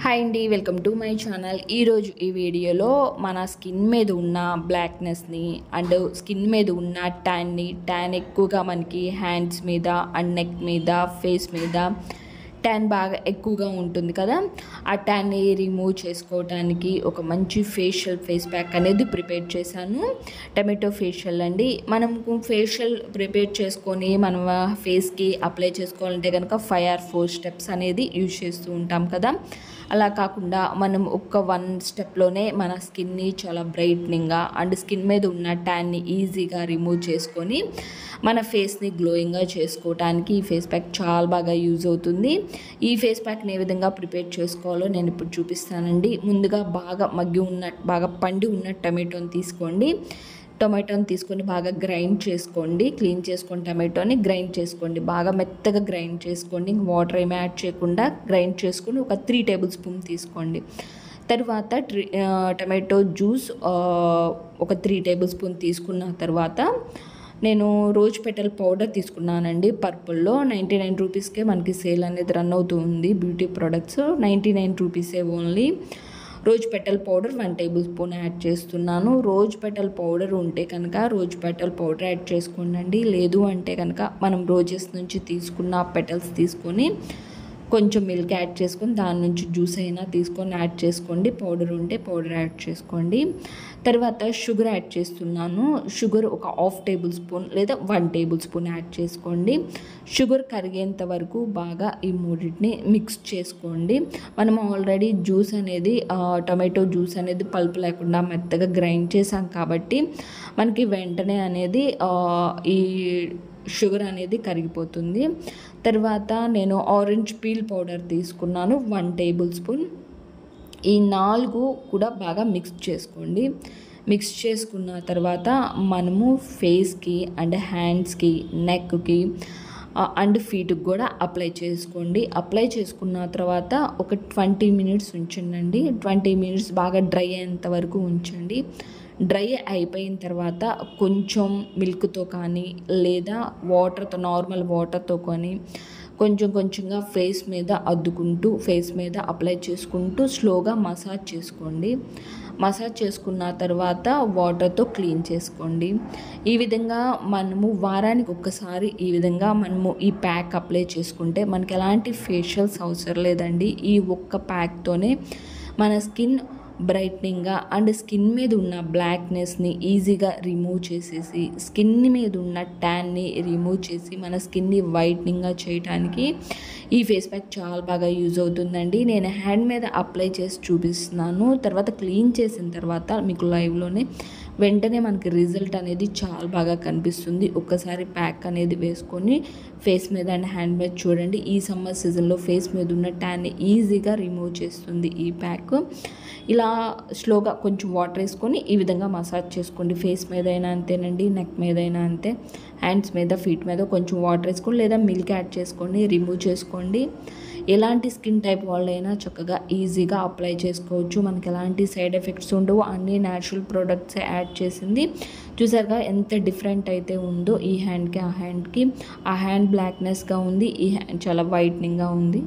Hi అండి, welcome to my channel. ఈరోజు ఈ వీడియోలో మన స్కిన్ మీద ఉన్న బ్లాక్నెస్ని అండ్ స్కిన్ మీద ఉన్న ట్యాన్ ఎక్కువగా మనకి హ్యాండ్స్ మీద అండ్ నెక్ మీద ఫేస్ మీద ట్యాన్ బాగా ఎక్కువగా ఉంటుంది కదా, ఆ ట్యాన్ని రిమూవ్ చేసుకోవడానికి ఒక మంచి ఫేస్ ప్యాక్ అనేది ప్రిపేర్ చేశాను. టమాటో ఫేషియల్ అండి. మనం ఫేషియల్ ప్రిపేర్ చేసుకొని మనం ఫేస్కి అప్లై చేసుకోవాలంటే కనుక 5 or 4 స్టెప్స్ అనేది యూజ్ చేస్తూ ఉంటాం కదా. అలా కాకుండా మనం ఒక్క 1 స్టెప్లోనే మన స్కిన్ని చాలా బ్రైట్నింగ్గా అండ్ స్కిన్ మీద ఉన్న ట్యాన్ని ఈజీగా రిమూవ్ చేసుకొని మన ఫేస్ని గ్లోయింగ్గా చేసుకోవడానికి ఈ ఫేస్ ప్యాక్ చాలా బాగా యూజ్ అవుతుంది. ఈ ఫేస్ ప్యాక్ని ఏ విధంగా ప్రిపేర్ చేసుకోవాలో నేను ఇప్పుడు చూపిస్తానండి. ముందుగా బాగా పండి ఉన్న టమాటోని తీసుకొని బాగా గ్రైండ్ చేసుకోండి. క్లీన్ చేసుకొని టమాటోని గ్రైండ్ చేసుకోండి, బాగా మెత్తగా గ్రైండ్ చేసుకోండి. వాటర్ ఏమి యాడ్ చేయకుండా గ్రైండ్ చేసుకొని ఒక 3 టేబుల్ స్పూన్ తీసుకోండి. తర్వాత టమాటో జ్యూస్ ఒక 3 టేబుల్ స్పూన్ తీసుకున్న తర్వాత నేను రోజ్ పెటల్ పౌడర్ తీసుకున్నానండి. పర్పుల్లో 99 రూపీస్కే మనకి సేల్ అనేది రన్ అవుతుంది. బ్యూటీ ప్రొడక్ట్స్ 99 రూపీసే only. Rose petal powder 1 table spoon add చేస్తున్నాను. రోజ్ పెటల్ పౌడర్ ఉంటే కనుక రోజ్ పెటల్ పౌడర్ యాడ్ చేసుకోండి. లేదు అంటే కనుక మనం రోజెస్ నుంచి తీసుకున్న పెటల్స్ తీసుకొని కొంచెం మిల్క్ యాడ్ చేసుకొని దాని నుంచి జ్యూస్ అయినా తీసుకొని యాడ్ చేసుకోండి. పౌడర్ ఉంటే పౌడర్ యాడ్ చేసుకోండి. తర్వాత షుగర్ యాడ్ చేస్తున్నాను. షుగర్ ఒక 1/2 టేబుల్ స్పూన్ లేదా 1 టేబుల్ స్పూన్ యాడ్ చేసుకోండి. షుగర్ కరిగేంత వరకు బాగా ఈ మూడింటిని మిక్స్ చేసుకోండి. మనం ఆల్రెడీ జ్యూస్ అనేది టొమాటో జ్యూస్ అనేది పల్ప్ లేకుండా మెత్తగా గ్రైండ్ చేసాం కాబట్టి మనకి వెంటనే అనేది ఈ షుగర్ అనేది కరిగిపోతుంది. తర్వాత నేను ఆరెంజ్ పీల్ పౌడర్ తీసుకున్నాను 1 టేబుల్ స్పూన్. ఈ 4 కూడా బాగా మిక్స్ చేసుకోండి. మిక్స్ చేసుకున్న తర్వాత మనము ఫేస్కి అండ్ హ్యాండ్స్కి నెక్కి అండ్ ఫీట్కి కూడా అప్లై చేసుకోండి. అప్లై చేసుకున్న తర్వాత ఒక 20 మినిట్స్ ఉంచండి. 20 మినిట్స్ బాగా డ్రై అయ్యేంత వరకు ఉంచండి. డ్రై అయిపోయిన తర్వాత కొంచెం మిల్క్తో కానీ లేదా నార్మల్ వాటర్తో కానీ కొంచెంగా ఫేస్ మీద అద్దుకుంటూ ఫేస్ మీద అప్లై చేసుకుంటూ స్లోగా మసాజ్ చేసుకోండి. మసాజ్ చేసుకున్న తర్వాత వాటర్తో క్లీన్ చేసుకోండి. ఈ విధంగా మనము వారానికి ఒక్కసారి ఈ విధంగా మనము ఈ ప్యాక్ అప్లై చేసుకుంటే మనకి ఎలాంటి ఫేషియల్స్ అవసరం లేదండి. ఈ ఒక్క ప్యాక్తోనే మన స్కిన్ బ్రైట్నింగ్గా అండ్ స్కిన్ మీద ఉన్న బ్లాక్నెస్ని ఈజీగా రిమూవ్ చేసేసి స్కిన్ మీద ఉన్న ట్యాన్ని రిమూవ్ చేసి మన స్కిన్ని వైట్నింగ్గా చేయడానికి ఈ ఫేస్ ప్యాక్ చాలా బాగా యూజ్ అవుతుందండి. నేను హ్యాండ్ మీద అప్లై చేసి చూపిస్తున్నాను. తర్వాత క్లీన్ చేసిన తర్వాత మీకు లైవ్లోనే వెంటనే మనకి రిజల్ట్ అనేది చాలా బాగా కనిపిస్తుంది. ఒక్కసారి ప్యాక్ అనేది వేసుకొని ఫేస్ మీద అండ్ హ్యాండ్ మీద చూడండి. ఈ సమ్మర్ సీజన్లో ఫేస్ మీద ఉన్న ట్యాన్ని ఈజీగా రిమూవ్ చేస్తుంది ఈ ప్యాక్. ఇలా స్లోగా కొంచెం వాటర్ వేసుకొని ఈ విధంగా మసాజ్ చేసుకోండి. ఫేస్ మీద అయినా అంతేనండి, నెక్ మీద అయినా అంతే, హ్యాండ్స్ మీద ఫీట్ మీద కొంచెం వాటర్ వేసుకోండి లేదా మిల్క్ యాడ్ చేసుకొని రిమూవ్ చేసుకోండి. ఎలాంటి స్కిన్ టైప్ వాళ్ళైనా చక్కగా ఈజీగా అప్లై చేసుకోవచ్చు. మనకి ఎలాంటి సైడ్ ఎఫెక్ట్స్ ఉండవు. అన్ని న్యాచురల్ ప్రోడక్ట్స్ యాడ్ చేసింది. చూసారుగా ఎంత డిఫరెంట్ అయితే ఉందో ఈ హ్యాండ్కి ఆ హ్యాండ్ బ్లాక్నెస్గా ఉంది, ఈ హ్యాండ్ చాలా వైట్నింగ్గా ఉంది.